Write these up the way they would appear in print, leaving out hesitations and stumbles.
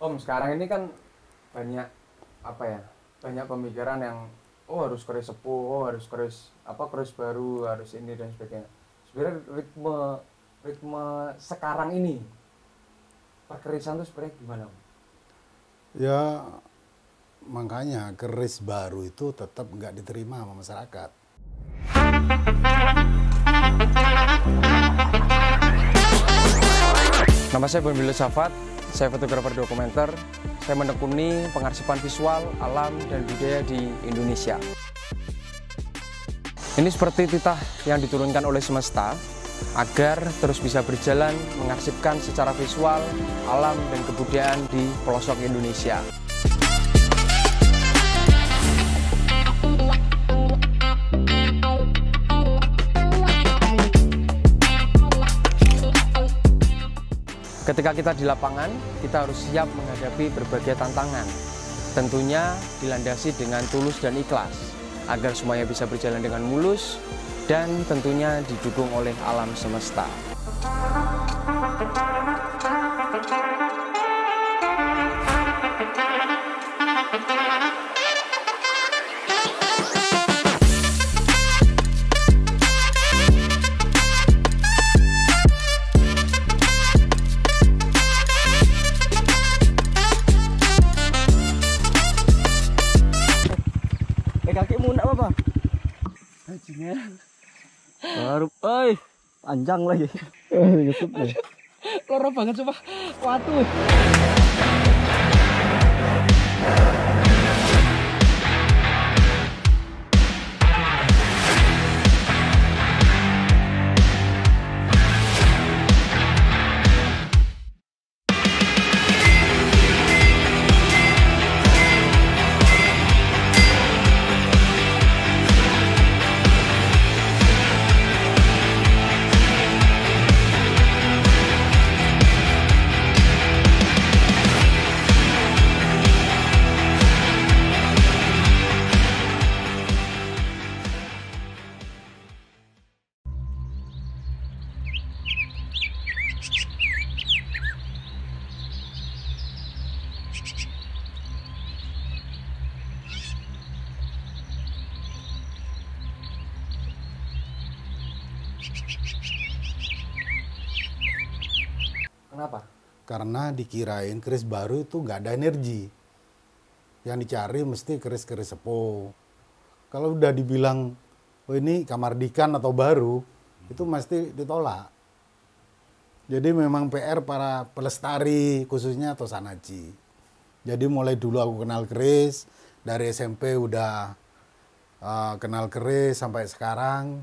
Om, sekarang ini kan banyak apa ya? Banyak pemikiran yang oh harus keris sepuh, oh harus keris baru, harus ini dan sebagainya. Sebenarnya ritme sekarang ini perkerisan itu sebenarnya gimana, Om? Ya makanya keris baru itu tetap nggak diterima sama masyarakat. Nama saya Bonbilo Safat, saya fotografer dokumenter. Saya menekuni pengarsipan visual, alam, dan budaya di Indonesia. Ini seperti titah yang diturunkan oleh semesta agar terus bisa berjalan mengarsipkan secara visual, alam, dan kebudayaan di pelosok Indonesia. Ketika kita di lapangan, kita harus siap menghadapi berbagai tantangan. Tentunya dilandasi dengan tulus dan ikhlas, agar semuanya bisa berjalan dengan mulus dan tentunya didukung oleh alam semesta. Kakimu enggak apa-apa? Anjingnya. Baru, panjang lagi. Nyusup deh. Loro banget coba. Waduh. Kenapa? Karena dikirain keris baru itu nggak ada energi. Yang dicari mesti keris-keris sepuh. Kalau udah dibilang, oh ini kamardikan atau baru, itu mesti ditolak. Jadi memang PR para pelestari, khususnya Tosanachi. Jadi mulai dulu aku kenal keris, dari SMP udah kenal keris sampai sekarang,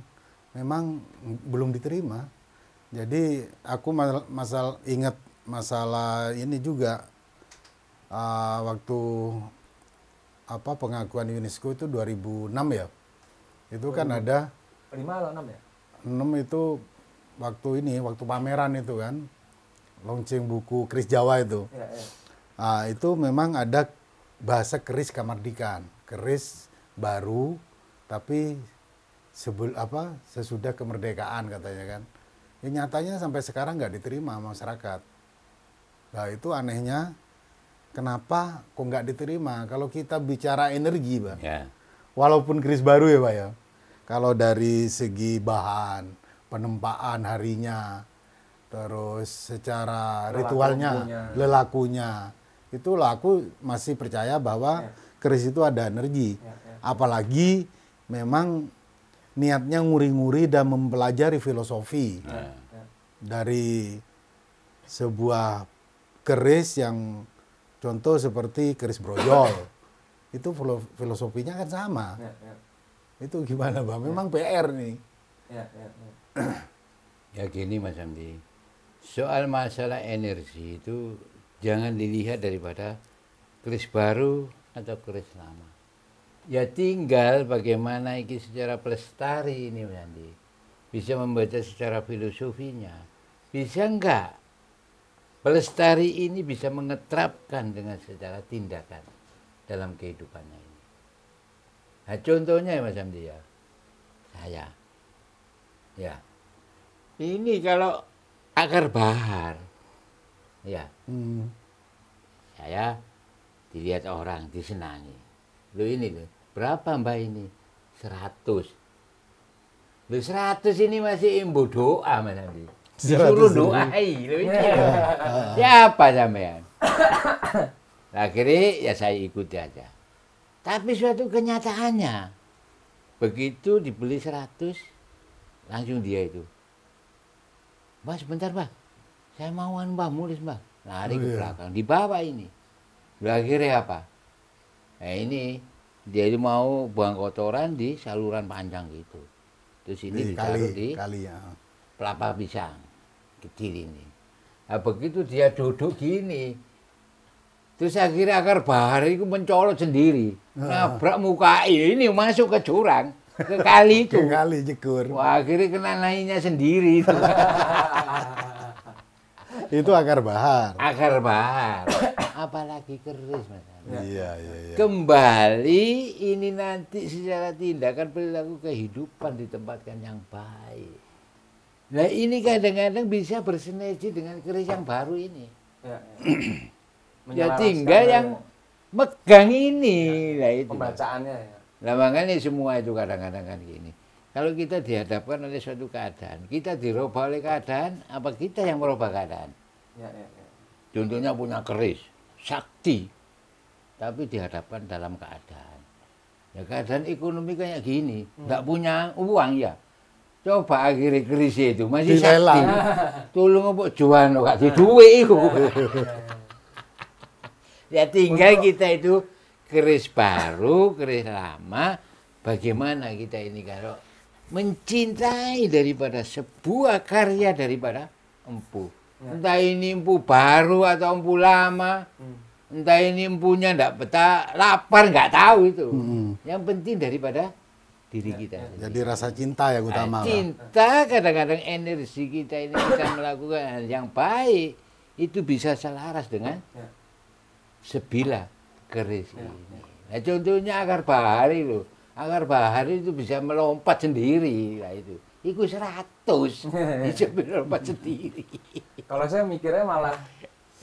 memang belum diterima. Jadi aku ingat masalah ini juga waktu pengakuan UNESCO itu 2006 ya. Itu kan ada 5 atau 6 ya? 6 itu waktu pameran itu kan. Launching buku keris Jawa itu. Ya, ya. Itu memang ada bahasa keris kamardikan, keris baru tapi sesudah kemerdekaan katanya kan. Ya, nyatanya sampai sekarang nggak diterima masyarakat. Nah itu anehnya, kenapa kok nggak diterima? Kalau kita bicara energi, Bang, Ya. walaupun keris baru ya, Pak ya, kalau dari segi bahan, penempaan harinya, terus secara ritualnya, lelakunya, itulah aku masih percaya bahwa keris itu ada energi. Apalagi memang niatnya nguri-nguri dan mempelajari filosofi dari sebuah keris yang contoh seperti keris brojol. Itu filosofinya kan sama. Itu gimana, Bang? Memang PR nih. Ya gini Mas Hamdi, soal masalah energi itu jangan dilihat daripada keris baru atau keris lama. Ya tinggal bagaimana ini secara pelestari ini Mas Hamdi. Bisa membaca secara filosofinya. Bisa enggak pelestari ini bisa mengeterapkan dengan secara tindakan dalam kehidupannya ini. Nah contohnya ya Mas Hamdi ya, saya. Ya, ini kalau akar bahar, ya, saya dilihat orang, disenangi. Loh ini loh, berapa mbak ini? 100. Loh 100 ini masih imbu doa mas nanti. Disuruh doai. Loh ini. Siapa sampean? Akhirnya ya saya ikuti aja. Tapi suatu kenyataannya, begitu dibeli 100, langsung dia itu. Mbak sebentar mbak, saya mauan mbak, mulis mbak. Lari ke belakang, dibawa ini. Akhirnya apa? Nah ini, dia itu mau buang kotoran di saluran panjang gitu. Terus ini ditaruh di kali ya. pelapa pisang, kecil ini. Nah begitu dia duduk gini, terus akhirnya akar bahar itu mencolot sendiri. Nabrak muka ini masuk ke jurang, ke kali itu. Ke kali jekur. Wah akhirnya kena lainnya sendiri itu. Itu akar bahar. Akar bahar, apalagi keris mas. Iya. Kembali ini nanti secara tindakan perilaku kehidupan ditempatkan yang baik. Nah ini kadang-kadang bisa bersinergi dengan keris yang baru ini. Ya tinggal yang megang ini, lah itu. Pembacaannya ya. Nah makanya semua itu kadang-kadang kan gini. Kalau kita dihadapkan oleh suatu keadaan, kita dirubah oleh keadaan, apa kita yang merubah keadaan? Ya. Contohnya punya keris, sakti, tapi dihadapkan dalam keadaan. Ya keadaan ekonomi kayak gini, nggak punya uang ya. Coba akhirnya keris itu masih sakti. Tolong apa jual nggak di duit itu. Ya tinggal kita itu keris baru, keris lama. Bagaimana kita ini kalau mencintai daripada sebuah karya daripada empu. Entah ini empu baru atau empu lama. Entah ini empunya ndak betah, lapar nggak tahu itu. Yang penting daripada diri kita. Jadi rasa cinta yang utama. Cinta kadang-kadang energi kita ini bisa melakukan hal yang baik. Itu bisa selaras dengan sebilah keris ini. Nah contohnya akar bahari loh. Akar bahari itu bisa melompat sendiri. Nah itu 100. Bisa melompat sendiri. Kalau saya mikirnya malah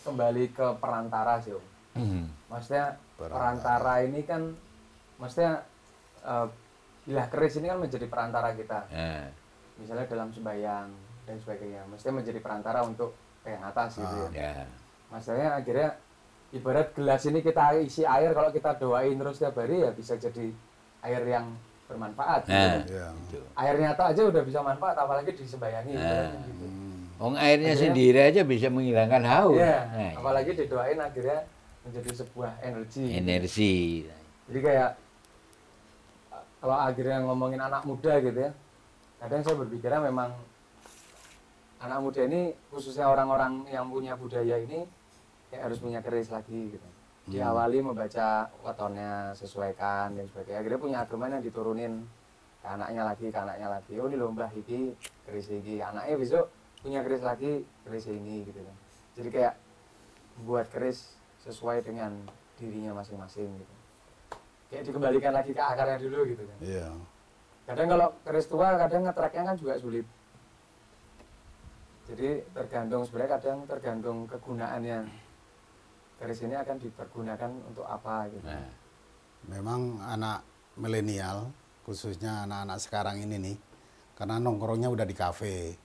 kembali ke perantara sih Om. Maksudnya perantara ini kan, maksudnya bilah keris ini kan menjadi perantara kita. Misalnya dalam sembahyang dan sebagainya. Maksudnya menjadi perantara untuk yang atas gitu ya. Maksudnya akhirnya ibarat gelas ini kita isi air, kalau kita doain terus tiap hari ya bisa jadi air yang bermanfaat. Gitu. Air nyata aja udah bisa manfaat, apalagi disembayangi. Gitu. Airnya sendiri aja bisa menghilangkan haus. Nah, apalagi didoain akhirnya menjadi sebuah energi. Jadi kayak kalau akhirnya ngomongin anak muda gitu ya, kadang saya berpikirnya memang anak muda ini khususnya orang-orang yang punya budaya ini kayak harus punya keris lagi gitu. Diawali membaca wetonnya, sesuaikan dan sebagainya. Akhirnya punya agama yang diturunin ke anaknya lagi. Oh ini lomba iki, keris iki. Anaknya besok punya keris lagi, keris ini gitu kan. Jadi kayak buat keris sesuai dengan dirinya masing-masing gitu. Kayak dikembalikan lagi ke akarnya dulu gitu kan. Iya. Kadang kalau keris tua kadang nge-tracknya kan juga sulit. Jadi sebenarnya kadang tergantung kegunaannya. Keris ini akan dipergunakan untuk apa gitu. Memang anak milenial, khususnya anak-anak sekarang ini nih, karena nongkrongnya udah di kafe,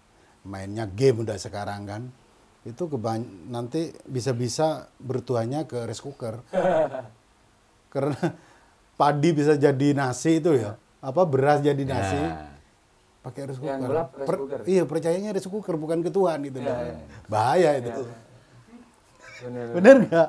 mainnya game udah sekarang kan, itu nanti bisa-bisa bertuahnya ke rice cooker. Karena padi bisa jadi nasi itu ya, beras jadi nasi, pakai rice cooker. Iya, percayanya rice cooker bukan ketuaan gitu. Bahaya itu. Bener nggak?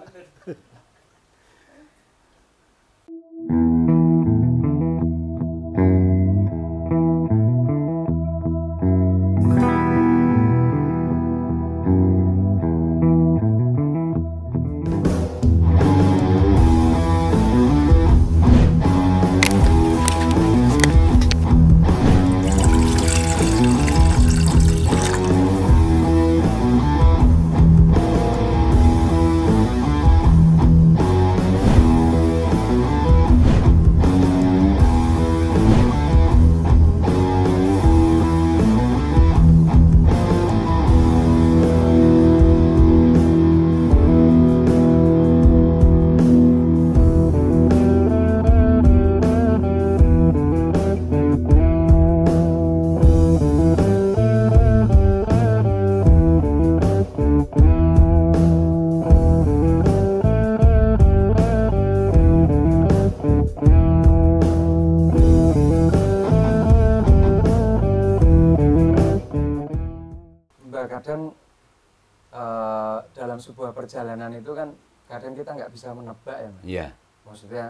perjalanan itu kan kadang kita nggak bisa menebak ya Mas. Ya, Maksudnya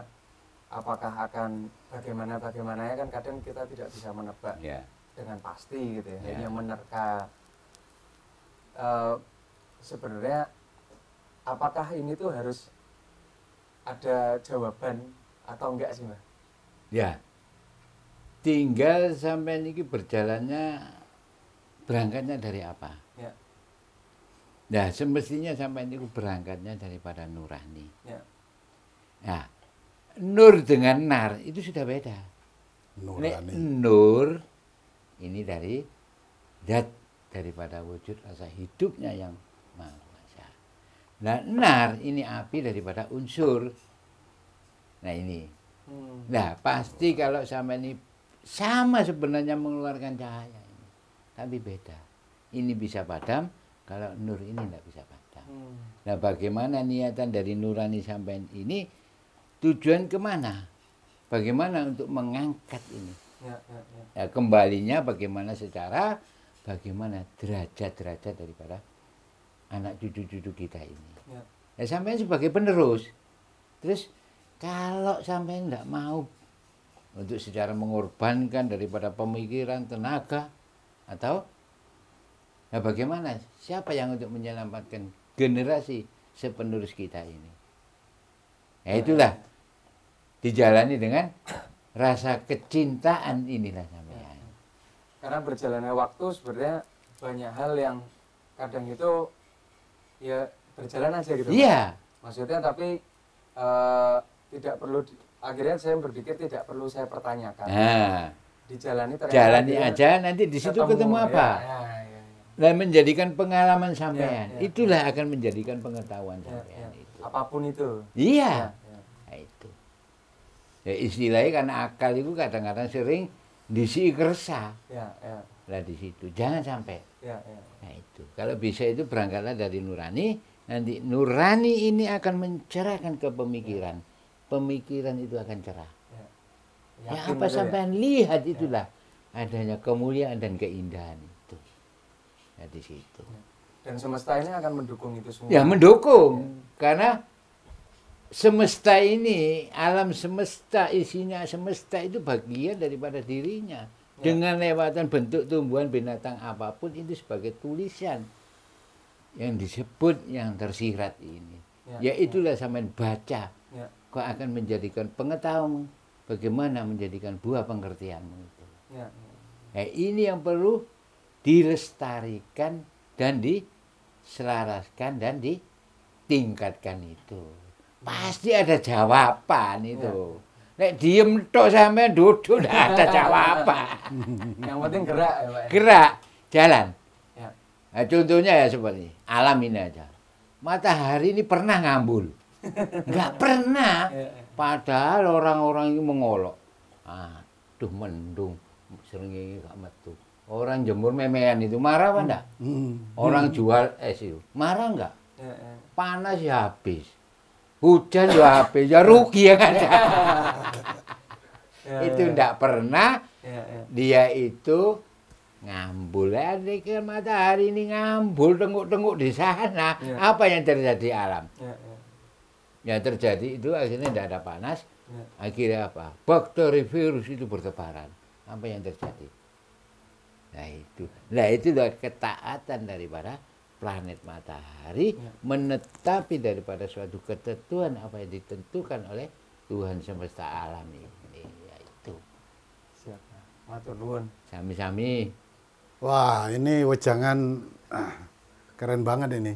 apakah akan bagaimana ya kan kadang kita tidak bisa menebak ya. dengan pasti gitu ya, Ya. hanya menerka. Sebenarnya apakah ini tuh harus ada jawaban atau enggak sih Mas? Ya. Tinggal sampai ini berjalannya berangkatnya dari apa? Ya, Nah, semestinya sampai ini berangkatnya daripada nurani. ya, Nah, nur dengan nar itu sudah beda. Nek Nurani. nur ini dari zat daripada wujud rasa hidupnya yang maha kuasa. Nah, nar ini api daripada unsur. Nah, ini. Nah, pasti kalau sama ini sama sebenarnya mengeluarkan cahaya ini. Tapi beda. Ini bisa padam, kalau nur ini tidak bisa padam. Nah, bagaimana niatan dari nurani sampai ini? Tujuan kemana? Bagaimana untuk mengangkat ini? ya, ya, ya. Ya, kembalinya bagaimana bagaimana derajat-derajat daripada anak cucu-cucu kita ini. Ya. Ya, sampai sebagai penerus. Terus kalau sampai tidak mau untuk secara mengorbankan daripada pemikiran, tenaga, atau ya bagaimana? Siapa yang untuk menyelamatkan generasi sepenerus kita ini? Ya itulah dijalani dengan rasa kecintaan inilah sampean. Karena berjalannya waktu sebenarnya banyak hal yang kadang itu ya berjalan aja gitu Mas. Iya, Maksudnya tapi tidak perlu akhirnya saya berpikir tidak perlu saya pertanyakan. nah Dijalani ternyata jalani akhirnya aja nanti di situ ketemu apa? Ya, ya, ya, ya. Dan menjadikan pengalaman sampean. Ya, ya. Itulah akan menjadikan pengetahuan Ya, sampean ya. itu. Apapun itu. Iya. Ya, ya. Nah, itu. Ya istilahnya karena akal itu kadang-kadang sering disi kersa. Ya, ya, Lah di situ. Jangan sampai. ya, ya. Nah itu. Kalau bisa itu berangkatlah dari nurani. Nanti nurani ini akan mencerahkan ke pemikiran. Pemikiran itu akan cerah. Ya. Ya Yakin apa itu sampean lihat itulah. Adanya kemuliaan dan keindahan itu. Ya di situ. Dan semesta ini akan mendukung itu semua. Ya mendukung. Karena semesta ini, alam semesta, isinya semesta itu bagian daripada dirinya. Ya. Dengan lewatan bentuk tumbuhan binatang apapun itu sebagai tulisan yang disebut yang tersirat ini. Ya, Ya itulah sampean baca. Ya, Kau akan menjadikan pengetahuan bagaimana menjadikan buah pengertianmu itu. ya, Nah, ini yang perlu dilestarikan dan diselaraskan dan ditingkatkan itu. Pasti ada jawaban itu. Nek diem tok sampean duduk ndak ada jawaban. Yang penting gerak ya Pak. Gerak, jalan. Ya. Nah, contohnya ya seperti alam ini aja. Matahari ini pernah ngambul. Enggak pernah. Ya, ya. Padahal orang-orang ini mengolok. Aduh mendung, srengenge gak metu. Orang jemur memean itu marah apa enggak? Orang jual es itu marah enggak? Ya, ya. Panas ya habis. Hujan ya habis, ya rugi ya kan? Ya, Itu ya. enggak pernah Ya, ya. dia itu ngambul. Ini kan matahari ini ngambul tenguk-tenguk di sana. Ya. Apa yang terjadi alam? Ya, ya. Yang terjadi itu akhirnya tidak ada panas. Ya. Akhirnya apa? Bakteri virus itu bertebaran. Apa yang terjadi? Nah itu. Nah itulah ketaatan daripada planet matahari Ya. menetapi daripada suatu ketentuan apa yang ditentukan oleh Tuhan semesta alam ini. Ya itu. Siap. Matur nuwun. Sami-sami. Wah, ini wejangan keren banget ini.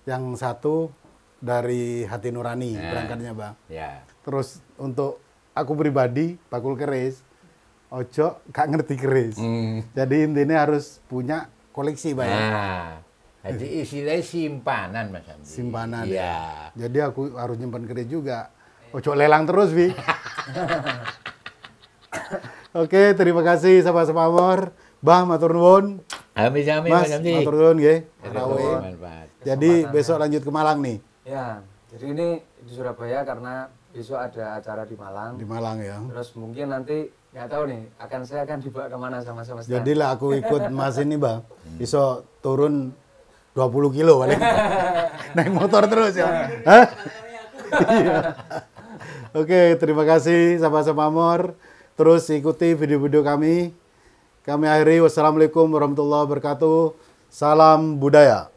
Yang satu dari hati nurani Nah. berangkatnya, Bang. Ya. Terus untuk aku pribadi, bakul keris, ojo gak ngerti keris. Jadi intinya harus punya koleksi, Bang. Nah, jadi istilahnya simpanan Mas Andi. Simpanan. Iya. Ya. Jadi aku harus nyimpan keris juga. Ojo lelang terus, Bi. Oke, terima kasih sama-sama Amor. Bah, matur nuwun. Sami-sami Mas, Mas Andi. matur nuwun nggih. Jadi Rawe. bermanfaat. Jadi Kesempatan besok lanjut ke Malang nih. Ya, jadi ini di Surabaya karena besok ada acara di Malang. Di Malang ya. Terus mungkin nanti nggak tahu nih, saya akan dibawa kemana sama semesta. Jadilah aku ikut Mas ini, Bang. Iso turun 20 kilo paling. Naik motor terus ya. Hah? Iya. Oke, terima kasih sahabat Semamor. Terus ikuti video-video kami. Kami akhiri, wassalamualaikum warahmatullahi wabarakatuh. Salam budaya.